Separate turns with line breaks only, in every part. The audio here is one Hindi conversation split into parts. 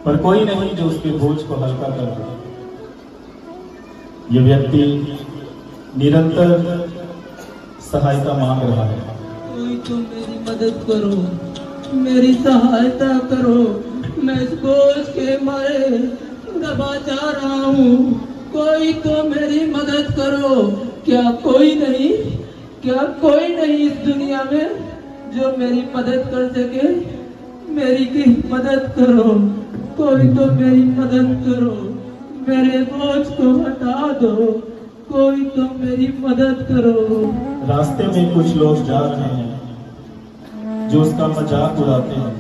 पर कोई नहीं जो उसके बोझ को हल्का कर दे। ये व्यक्ति निरंतर सहायता मांग रहा है।
कोई तो मेरी मदद करो, मेरी सहायता करो, मैं इस बोझ के मारे दबा जा रहा हूँ। कोई तो मेरी मदद करो। क्या कोई नहीं इस दुनिया में जो मेरी मदद कर सके? मेरी की मदद करो, कोई तो मेरी मदद करो, मेरे बोझ को हटा दो, कोई तो मेरी मदद करो।
रास्ते में कुछ लोग जा रहे हैं जो उसका मजाक उड़ाते हैं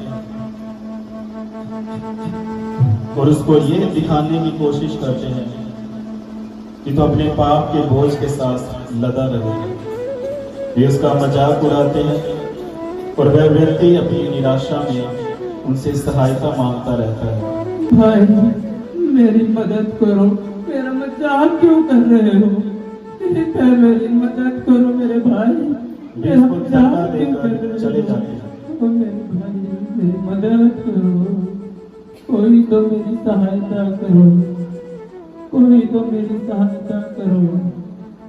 और उसको ये दिखाने की कोशिश करते हैं कि तो अपने पाप के बोझ के साथ लदा रहे। ये उसका मजाक उड़ाते हैं और वह व्यक्ति अपनी निराशा में उनसे सहायता मांगता रहता है।
भाई मेरी मदद करो, मेरा मजाक क्यों कर रहे हो? मेरी मदद करो मेरे भाई, मेरा मजाक क्यों कर रहे हो?
चले जाते हैं।
मेरे भाई मेरी मदद करो, कोई तो मेरी सहायता करो, कोई तो मेरी सहायता करो।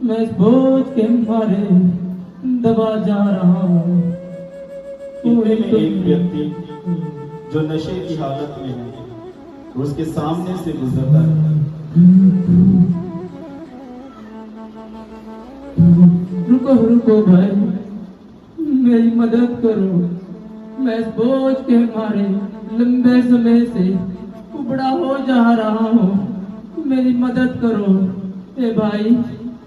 मैं इस बोझ के मारे दबा जा रहा हूँ।
इतने में एक व्यक्ति जो नशे की हालत में है उसके सामने से गुजरता है।
रुको भाई, मेरी मदद करो। मैं इस बोझ के मारे लंबे समय से उबड़ा हो जा रहा हूँ, मेरी मदद करो। ए भाई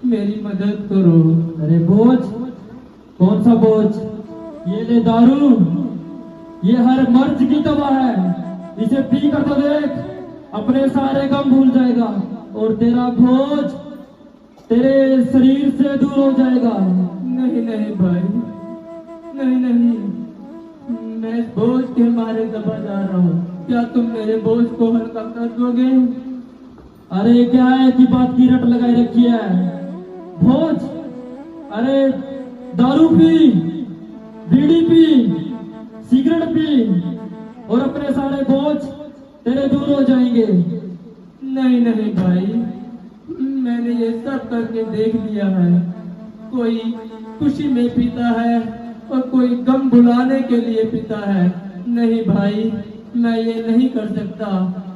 मेरी मदद करो।
अरे बोझ? कौन सा बोझ? ये ले दारू, ये हर मर्ज की दवा है। इसे पी कर तो देख, अपने सारे गम भूल जाएगा और तेरा बोझ तेरे शरीर से दूर हो जाएगा।
नहीं भाई, नहीं, मैं इस बोझ के मारे दबा जा रहा हूँ। क्या तुम मेरे बोझ को हल्का कर दोगे?
अरे क्या है कि बात की रट लगाई रखी है? बोझ? अरे दारू पी, बीड़ी पी, सिगरेट पी और अपने सारे बोझ तेरे दूर हो जाएंगे।
नहीं भाई, मैंने ये सब करके देख लिया है। कोई खुशी में पीता है और कोई गम भुलाने के लिए पीता है। नहीं भाई, मैं ये नहीं कर सकता,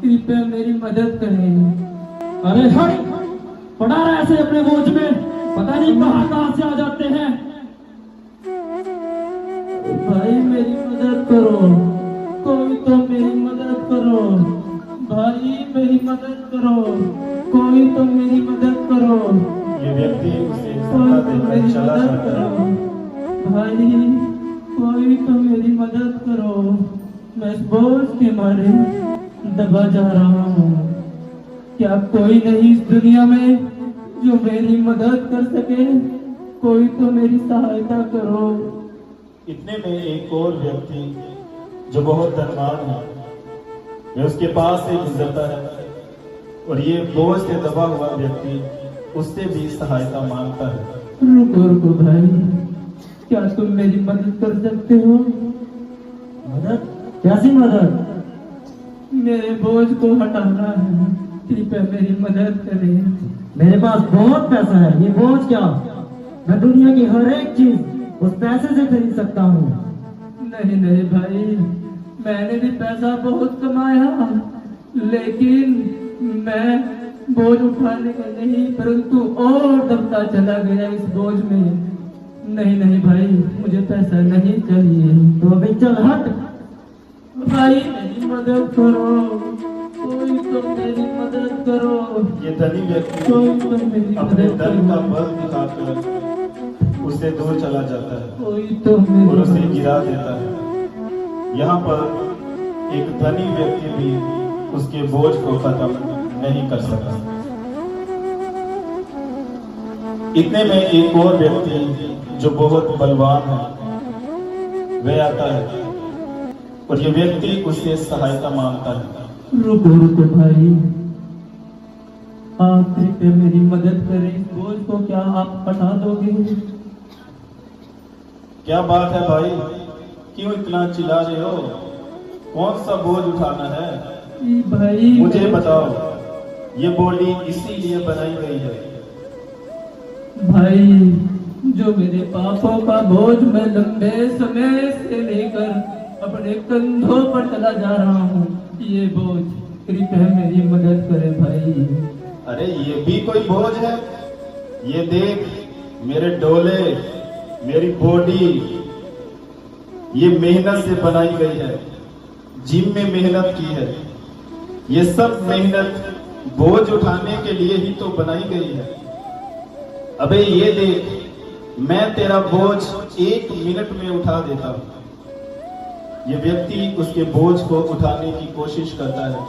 कृपया मेरी मदद करें।
अरे हट, पड़ा रहा ऐसे अपने बोझ में, पता नहीं कहाँ से आ जाते हैं।
भाई मेरी मदद करो, कोई तो मेरी मदद करो। भाई मेरी मदद करो, कोई तो मेरी मदद करो।
ये व्यक्ति उसे
कोई
सहारा
तो
देकर
मेरी
चला
मदद
जाता
करो।
है।
भाई कोई तो मेरी मदद करो, मैं इस बोझ के मारे दबा जा रहा हूँ। क्या कोई नहीं इस दुनिया में जो मेरी मदद कर सके? कोई तो मेरी सहायता करो।
इतने में एक और व्यक्ति जो बहुत धनवान है वह उसके पास से गुजरता है और ये बोझ से दबा हुआ व्यक्ति उससे भी सहायता मांगता है।
रुको भाई, क्या तुम मेरी मदद कर सकते हो?
मदद? कैसी मदद?
मेरे बोझ को हटाना है, कृपया मेरी मदद करें।
मेरे पास बहुत पैसा है, ये बोझ क्या? मैं दुनिया की हर एक चीज उस पैसे से खरीद सकता हूँ।
नहीं भाई, मैंने भी पैसा बहुत कमाया, लेकिन मैं बोझ उठाने का नहीं परंतु और दबता चला गया इस बोझ में। नहीं भाई, मुझे पैसा नहीं चाहिए।
तो अभी चल हट।
भाई मेरी मदद करो, कोई तो मेरी मदद करो।
ये धनी व्यक्ति
कोई तो मेरी
अपने
मदद
धन का
करो।
बल दिखाकर उससे दूर चला जाता है
कोई तो
और
मेरी
उसे
मदद
गिरा देता है। यहाँ पर एक धनी व्यक्ति भी उसके बोझ को खत्म नहीं कर सका। इतने में एक और व्यक्ति जो बहुत बलवान है वह आता है और ये व्यक्ति उससे सहायता मांगता है।
रुको भाई, आप कृपया मेरी मदद करें। बोझ को क्या आप हटा दोगे?
क्या बात है भाई, क्यों इतना चिल्ला रहे हो? कौन सा बोझ उठाना है?
भाई
मुझे बताओ, ये बॉडी इसीलिए बनाई गई है?
भाई, जो मेरे पापों का बोझ मैं लंबे समय से लेकर अपने कंधों पर चला जा रहा हूँ, ये बोझ कृपया मेरी मदद करे भाई।
अरे ये भी कोई बोझ है? ये देख, मेरे डोले, मेरी बॉडी, ये मेहनत से बनाई गई है, जिम में मेहनत की है। ये सब मेहनत बोझ उठाने के लिए ही तो बनाई गई है। अबे ये देख, मैं तेरा बोझ 1 मिनट में उठा देता हूं। ये व्यक्ति उसके बोझ को उठाने की कोशिश करता है,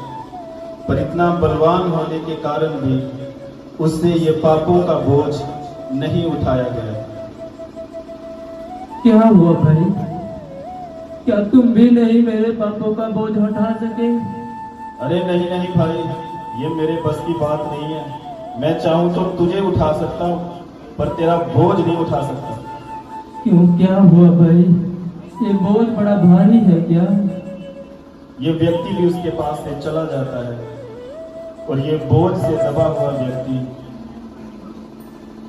पर इतना बलवान होने के कारण भी उससे ये पापों का बोझ नहीं उठाया गया।
क्या हुआ भाई, क्या तुम भी नहीं मेरे पापों का बोझ उठा सके?
अरे नहीं नहीं भाई, ये मेरे बस की बात नहीं है। मैं चाहूं तो तुझे उठा सकता हूं, पर तेरा बोझ नहीं उठा सकता।
क्यों, क्या हुआ भाई? ये बोझ बड़ा भारी है क्या?
ये व्यक्ति भी उसके पास से चला जाता है और ये बोझ से दबा हुआ व्यक्ति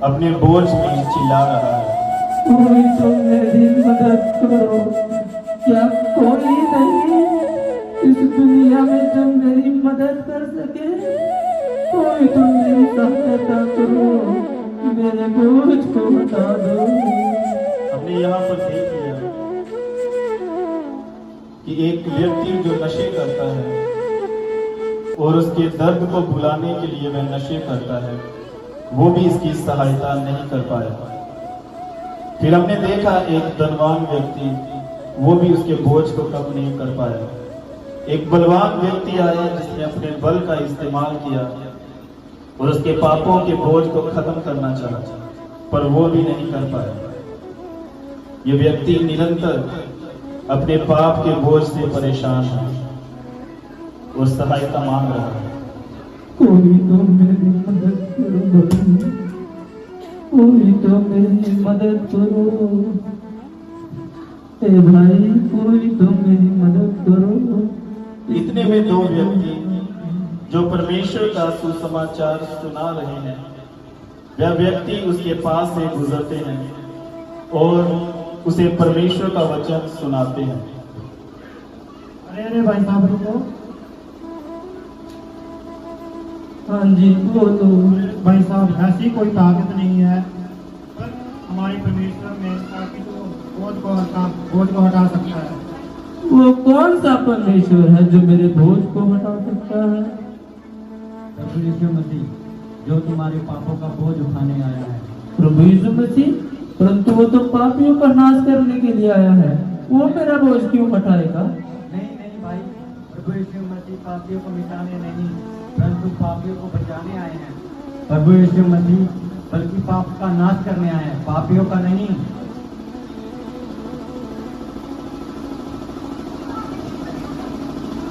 अपने बोझ में चिल्ला रहा है,
कोई तो मेरी मदद करो, क्या कोई नहीं इस दुनिया में जो मेरी मदद कर सके? कोई तो मेरी सहायता करो, मेरे बोझ को हटा दो।
हमने यहाँ पर देख लिया कि एक व्यक्ति जो नशे करता है और उसके दर्द को भुलाने के लिए वह नशे करता है, वो भी इसकी सहायता नहीं कर पाया। फिर हमने देखा एक धनवान व्यक्ति, वो भी उसके बोझ को कम नहीं कर पाया। एक बलवान व्यक्ति आया जिसने अपने बल का इस्तेमाल किया और उसके पापों के बोझ को खत्म करना चाहा, पर वो भी नहीं कर पाया। ये व्यक्ति निरंतर अपने पाप के बोझ से परेशान है और सहायता मांग रहा है।
कोई तो मेरी मदद करो भाई, कोई तो मेरी मदद करो। ए भाई, कोई तो मेरी मदद करो।
इतने में 2 व्यक्ति जो परमेश्वर का सुसमाचार सुना रहे हैं, वह व्यक्ति उसके पास से गुजरते हैं और उसे परमेश्वर का वचन सुनाते हैं।
अरे भाई साहब रुको।
हाँ जी, बोलो।
भाई साहब, ऐसी कोई ताकत नहीं है, पर हमारे परमेश्वर में ताकि तो बोझ को हटा सकता है।
वो कौन सा परमेश्वर है जो मेरे बोझ को हटा सकता है?
प्रभु यीशु मसीह, जो तुम्हारे पापों का बोझ उठाने आया है।
प्रभु यीशु मसीह? परंतु वो तो पापियों का नाश करने के लिए आया है, वो मेरा बोझ क्यों हटाएगा?
नहीं नहीं भाई, प्रभु यीशु मसीह पापियों को मिटाने नहीं, परंतु पापियों को बचाने आए हैं। प्रभु यीशु मसीह बल्कि पाप का नाश करने आए हैं, पापियों का नहीं।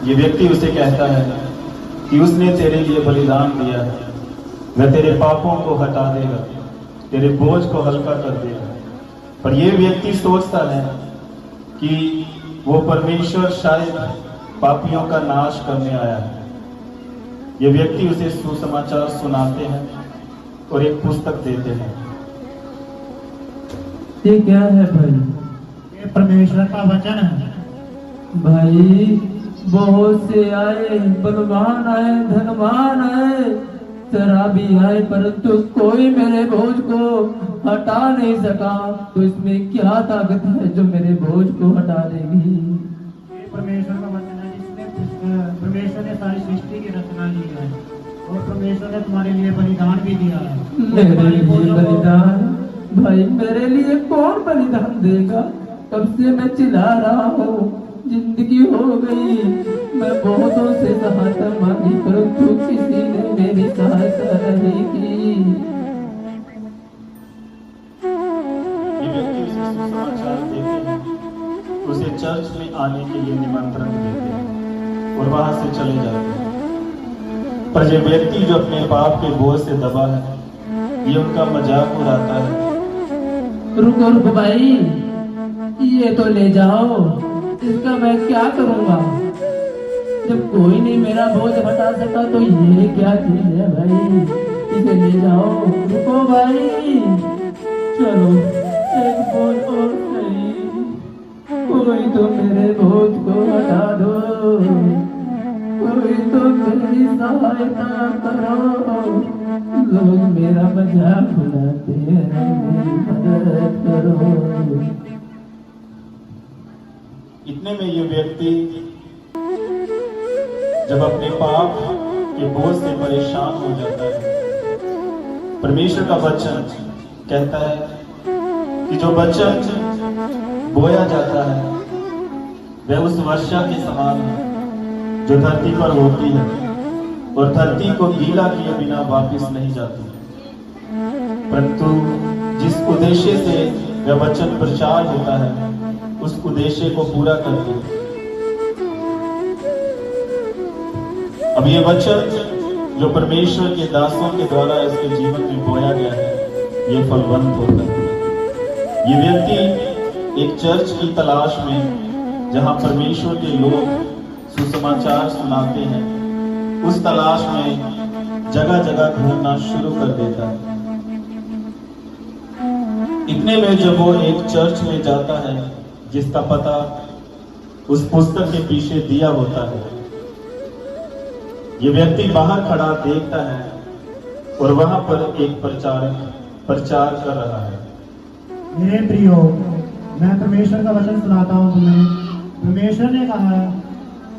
ये व्यक्ति उसे कहता है कि उसने तेरे लिए बलिदान दिया है, वह तेरे पापों को हटा देगा, तेरे बोझ को हल्का कर देगा। पर यह व्यक्ति सोचता है कि वो परमेश्वर शायद पापियों का नाश करने आया है। ये व्यक्ति उसे सुसमाचार सुनाते हैं और एक पुस्तक देते हैं।
ये क्या है भाई?
ये परमेश्वर का वचन है।
भाई, बहुत से आए, बलवान आए, धनवान आए, शराबी आए, परंतु कोई मेरे बोझ को हटा नहीं सका। तो इसमें क्या ताकत है जो मेरे बोझ को हटा देगी?
ये परमेश्वर का वचन है, जिसने परमेश्वर ने सारी सृष्टि की रचना की है और परमेश्वर ने तुम्हारे लिए बलिदान भी दिया है।
मेरे लिए बलिदान? भाई, मेरे लिए कौन बलिदान देगा? कब से मैं चिल्ला रहा हूँ, जिंदगी हो गई, मैं बहुतों से सहायता मांगी, परंतु किसी ने मेरी सहायता नहीं की।
ये व्यक्ति उसे सुसमाचार देते हैं, उसे चर्च में आने के लिए निमंत्रण देते हैं और वहां से चले जाते हैं। पर ये व्यक्ति जो अपने पाप के बोझ से दबा है, ये उनका मजाक उड़ाता है।
रुको रुको भाई, ये तो ले जाओ, इसका मैं क्या करूंगा? जब कोई नहीं मेरा बोझ हटा सका तो ये क्या चीज है भाई, इसे ले जाओ। रुको भाई, चलो एक बोझ और सही, कोई तो मेरे बोझ को हटा दो, कोई तो मेरी सहायता करो। लोग मेरा मजाक उड़ाते हैं, मेरी मदद करो।
इतने में ये व्यक्ति जब अपने पाप के बोझ से परेशान हो जाता है, परमेश्वर का वचन कहता है कि जो वचन बोया जाता है वह उस वर्षा के समान है जो धरती पर होती है और धरती को गीला किए बिना वापस नहीं जाती, परंतु जिस उद्देश्य से वह वचन प्रचार होता है उस उद्देश्य को पूरा करती है। अब ये वचन जो परमेश्वर के दासों के द्वारा इसके जीवन में बोया गया है, ये फलवंत होता है। ये व्यक्ति एक चर्च की तलाश में, जहां परमेश्वर के लोग सुसमाचार सुनाते हैं, उस तलाश में जगह जगह घूमना शुरू कर देता है। इतने में जब वो एक चर्च में जाता है जिसका पता उस पुस्तक के पीछे दिया होता है, ये व्यक्ति बाहर खड़ा देखता है और वहां पर एक प्रचारक प्रचार कर रहा है।
मेरे प्रियो, मैं परमेश्वर का वचन सुनाता हूँ तुम्हें। परमेश्वर ने कहा है,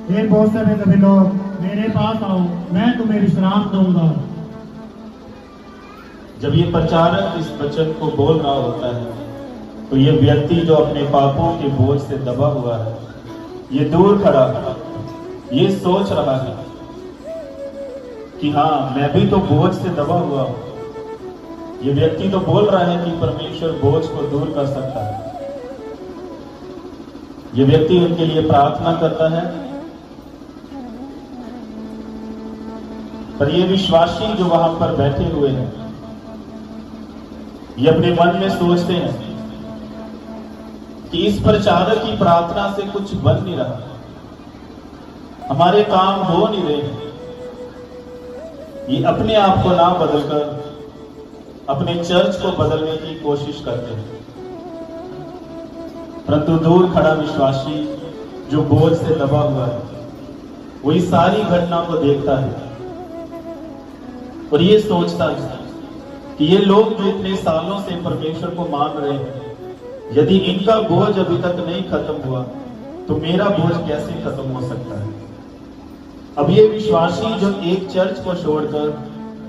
हे बहुत से सभी लोग मेरे पास आओ, मैं तुम्हें विश्राम दूंगा।
जब ये प्रचारक इस वचन को बोल रहा होता है तो ये व्यक्ति जो अपने पापों के बोझ से दबा हुआ है, ये दूर खड़ा ये सोच रहा है कि हाँ, मैं भी तो बोझ से दबा हुआ हूं। ये व्यक्ति तो बोल रहा है कि परमेश्वर बोझ को दूर कर सकता है। ये व्यक्ति उनके लिए प्रार्थना करता है, पर ये विश्वासी जो वहां पर बैठे हुए हैं, ये अपने मन में सोचते हैं कि इस प्रचारक की प्रार्थना से कुछ बन नहीं रहा, हमारे काम हो नहीं रहे। ये अपने आप को ना बदलकर अपने चर्च को बदलने की कोशिश करते हैं, परंतु दूर खड़ा विश्वासी जो बोझ से दबा हुआ है, वो इस सारी घटना को देखता है और ये सोचता है कि ये लोग जो इतने सालों से परमेश्वर को मान रहे हैं, यदि इनका बोझ अभी तक नहीं खत्म हुआ तो मेरा बोझ कैसे खत्म हो सकता है। अब ये विश्वासी जो एक चर्च को छोड़कर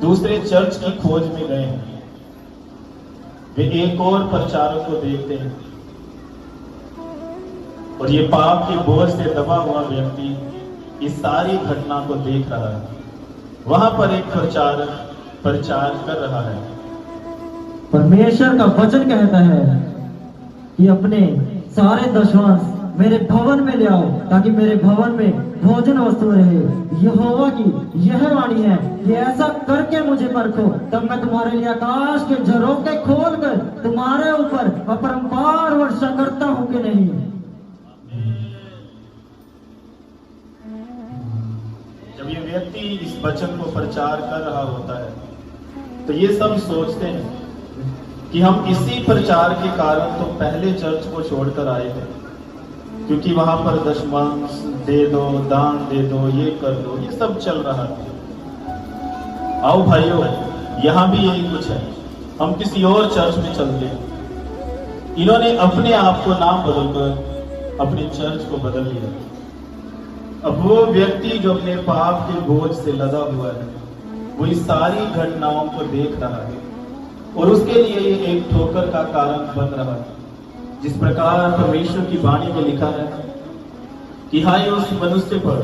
दूसरे चर्च की खोज में गए हैं, वे एक और प्रचारक को देखते हैं और ये पाप के बोझ से दबा हुआ व्यक्ति इस सारी घटना को देख रहा है। वहां पर एक प्रचारक प्रचार कर रहा है।
परमेश्वर का वचन कहता है कि अपने सारे दशवांश मेरे भवन में ले आओ, ताकि मेरे भवन में भोजन वस्तु रहे। यहोवा की यह वाणी है कि ऐसा करके मुझे परखो, तब मैं तुम्हारे लिए आकाश के झरोखे खोलकर तुम्हारे ऊपर अपरंपार वर्षा करता हूं कि नहीं।
जब ये व्यक्ति इस वचन को प्रचार कर रहा होता है तो ये सब सोचते हैं कि हम इसी प्रचार के कारण तो पहले चर्च को छोड़कर आए थे, क्योंकि वहां पर दशमांश दे दो, दान दे दो, ये कर दो, ये सब चल रहा था। आओ भाइयों, यहां भी यही कुछ है, हम किसी और चर्च में चलते हैं। इन्होंने अपने आप को नाम बदलकर अपने चर्च को बदल लिया। अब वो व्यक्ति जो अपने पाप के बोझ से लदा हुआ है, वो इस सारी घटनाओं को देख रहा है और उसके लिए ये एक ठोकर का कारण बन रहा है। जिस प्रकार परमेश्वर की वाणी में लिखा है कि हाय उस मनुष्य पर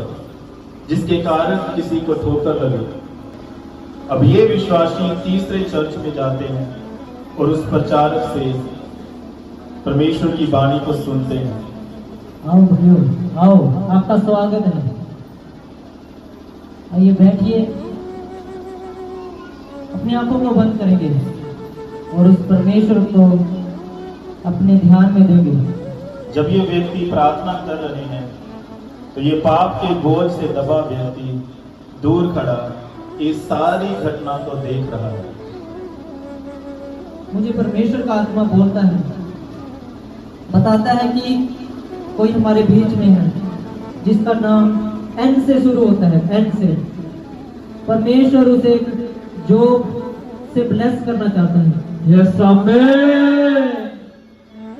जिसके कारण किसी को ठोकर लगे। अब ये विश्वासी तीसरे चर्च में जाते हैं और उस प्रचारक से परमेश्वर की वाणी को सुनते हैं।
आओ भाइयों, आओ, आपका स्वागत है। आइए बैठिए, अपनी आंखों को बंद करेंगे और उस परमेश्वर को अपने ध्यान में देंगे।
जब ये व्यक्ति प्रार्थना कर रहे हैं तो ये पाप के बोझ से दबा व्यक्ति दूर खड़ा इस सारी घटना को देख रहा है।
मुझे परमेश्वर का आत्मा बोलता है, बताता है कि कोई हमारे बीच में है जिसका नाम एन से शुरू होता है, एन से। परमेश्वर उसे जॉब से ब्लेस करना चाहता है।
यस आमीन।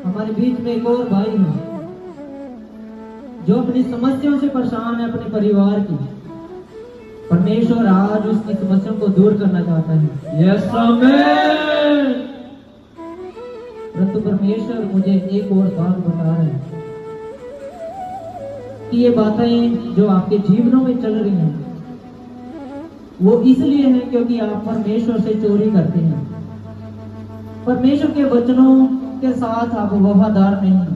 हमारे बीच में एक और भाई है जो अपनी समस्याओं से परेशान है, अपने परिवार की। परमेश्वर आज उसकी समस्याओं को दूर करना चाहता है।
यस आमीन।
परंतु परमेश्वर मुझे एक और बात बता रहा है कि ये बातें जो आपके जीवनों में चल रही हैं वो इसलिए है क्योंकि आप परमेश्वर से चोरी करते हैं। परमेश्वर के वचनों के साथ आप वफादार नहीं हैं।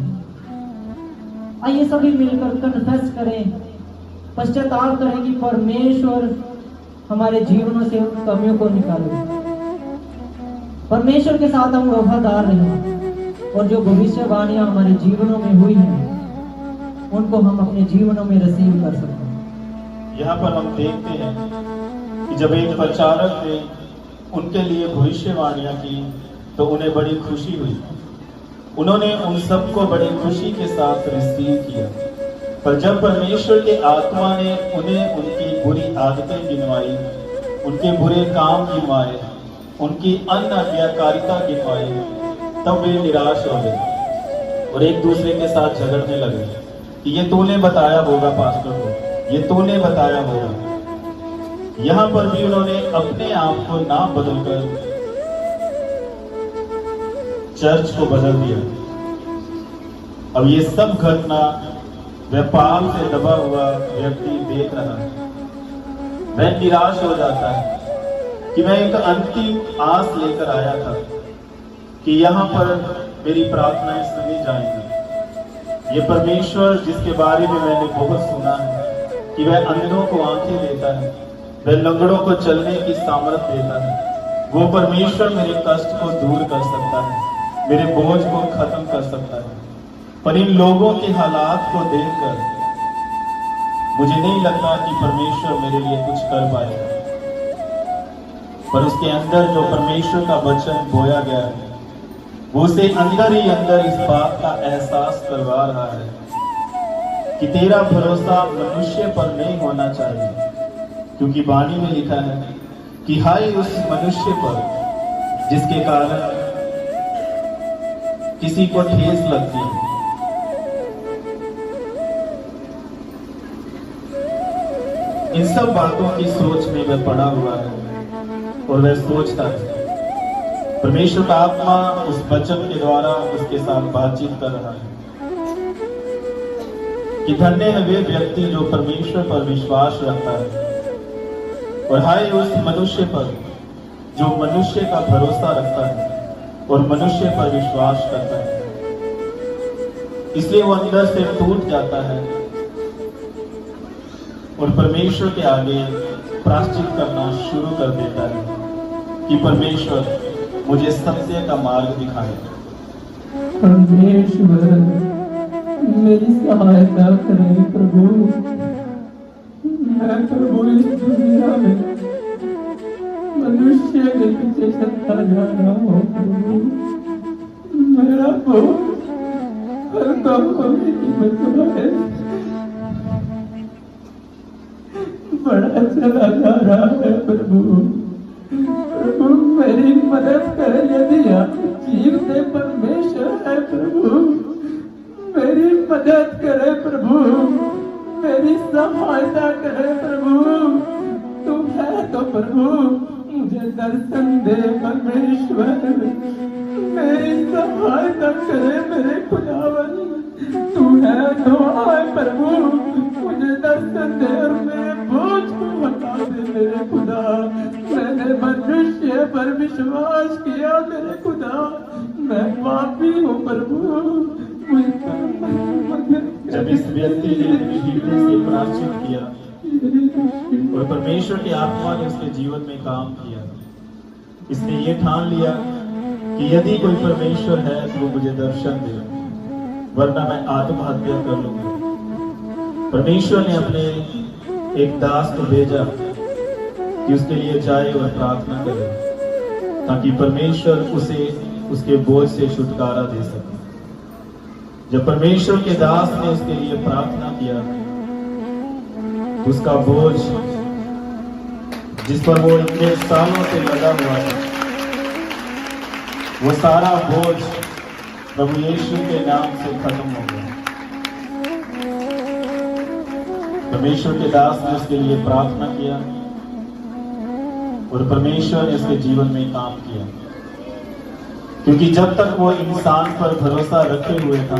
आइए सभी मिलकर कन्फेस करें, पश्चाताप करें कि परमेश्वर हमारे जीवनों से उन कमियों को निकाले। परमेश्वर के साथ हम वफादार रहें और जो भविष्यवाणियां हमारे जीवनों में हुई हैं उनको हम अपने जीवनों में रिसीव कर सकते।
यहाँ पर हम देखते हैं कि जब एक प्रचारक ने उनके लिए भविष्यवाणियां की तो उन्हें बड़ी खुशी हुई। उन्होंने उन सबको बड़ी खुशी के साथ रिसीव किया। पर जब परमेश्वर के आत्मा ने उन्हें उनकी बुरी आदतें गिनवाई, उनके बुरे काम गिनवाए, उनकी अनाज्ञाकारिता गिनवाई, तब वे निराश हो गए और एक दूसरे के साथ झगड़ने लगे कि ये तूने बताया होगा पास्टर को, ये तूने बताया होगा। यहाँ पर भी उन्होंने अपने आप को ना बदलकर चर्च को बदल दिया। अब ये सब घटना वह पाप से दबा हुआ व्यक्ति देख रहा है। वह निराश हो जाता है कि मैं एक अंतिम आस लेकर आया था कि यहाँ पर मेरी प्रार्थनाएं सुनी जाएंगी। ये परमेश्वर जिसके बारे में मैंने बहुत सुना है कि वह अंधों को आंखें देता है, वह लंगड़ों को चलने की सामर्थ देता है, वो परमेश्वर मेरे कष्ट को दूर कर सकता है, मेरे बोझ को खत्म कर सकता है। पर इन लोगों के हालात को देखकर मुझे नहीं लगता कि परमेश्वर मेरे लिए कुछ कर पाएगा। पर उसके अंदर जो परमेश्वर का वचन बोया गया है वो उसे अंदर ही अंदर इस बात का एहसास करवा रहा है कि तेरा भरोसा मनुष्य पर नहीं होना चाहिए, क्योंकि वाणी में लिखा है कि हाय उस मनुष्य पर जिसके कारण किसी को ठेस लगती है। इन सब बातों की सोच में वह पड़ा हुआ है और वह सोचता है। परमेश्वर का आत्मा उस वचन के द्वारा उसके साथ बातचीत कर रहा है कि धन्य है वे व्यक्ति जो परमेश्वर पर विश्वास रखता है, और हाय उस मनुष्य पर जो मनुष्य का भरोसा रखता है और मनुष्य पर विश्वास करता है। इसलिए वो अंदर से टूट जाता है और परमेश्वर के आगे प्रायश्चित करना शुरू कर देता है कि परमेश्वर मुझे सत्य का मार्ग दिखाए।
परमेश्वर मेरी सहायता करें प्रभु। मैं प्रभु इस दुनिया में मनुष्य के पीछे चलता जा रहा हूँ प्रभु। मेरा बोझ हर काम को मेरी मदद है बड़ा चला जा रहा है प्रभु। प्रभु मेरी मदद करे। यदि आप जीवते परमेश्वर है प्रभु, मेरी मदद करे प्रभु, मेरी सहायता करे प्रभु। तुम है तो प्रभु मुझे दर्शन दे परमेश्वर, मेरी सहायता करे मेरे खुदावन। तू है तो आए प्रभु, मुझे दर्शन दे और मेरे बोझ को हटा दे मेरे खुदा। मैंने मनुष्य पर विश्वास किया मेरे खुदा, मैं पापी हूँ प्रभु।
जब इस व्यक्ति ने हृदय से प्रायश्चित किया और परमेश्वर की आत्मा ने उसके जीवन में काम किया, इसने ये ठान लिया कि यदि कोई परमेश्वर है तो वो मुझे दर्शन दे, वरना मैं आत्महत्या कर लूंगा। परमेश्वर ने अपने एक दास को भेजा कि उसके लिए जाए और प्रार्थना करे, ताकि परमेश्वर उसे उसके बोझ से छुटकारा दे सके। जब परमेश्वर के दास ने उसके लिए प्रार्थना किया तो उसका बोझ, जिस पर वो इतने सालों से लगा हुआ था, वो सारा बोझ प्रभु यीशु के नाम से खत्म हो गया। परमेश्वर के दास ने उसके लिए प्रार्थना किया और परमेश्वर ने उसके जीवन में काम किया, क्योंकि जब तक वो इंसान पर भरोसा रखे हुए था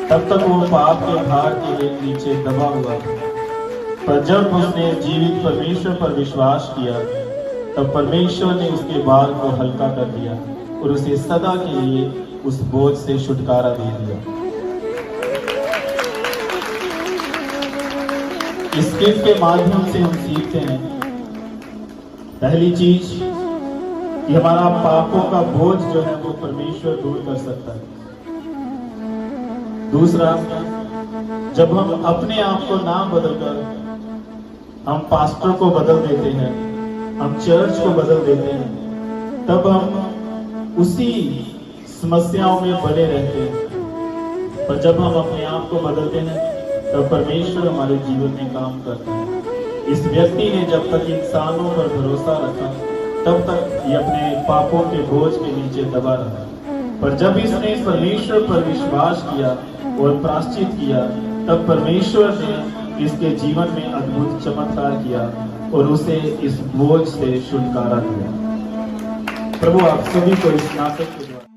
तब तक वो पाप के भार के नीचे दबा हुआ था। पर जब उसने जीवित परमेश्वर पर विश्वास किया तब परमेश्वर ने उसके भार को हल्का कर दिया और उसे सदा के लिए उस बोझ से छुटकारा दे दिया। इस गीत के माध्यम से हम सीखते हैं, पहली चीज कि हमारा पापों का बोझ जो है वो परमेश्वर दूर कर सकता है। दूसरा, जब हम अपने आप को ना बदलकर हम पास्टर को बदल देते हैं, हम चर्च को बदल देते हैं, तब हम उसी समस्याओं में बने रहते हैं। पर जब हम अपने आप को बदलते हैं तब परमेश्वर हमारे जीवन में काम करता है। इस व्यक्ति ने जब तक इंसानों पर भरोसा रखा तब तक ये अपने पापों के बोझ के नीचे दबा रहा, पर जब इसने परमेश्वर पर विश्वास किया और प्रायश्चित किया तब परमेश्वर ने इसके जीवन में अद्भुत चमत्कार किया और उसे इस बोझ से छुटकारा दिया। प्रभु आप सभी को इस नाटक के द्वारा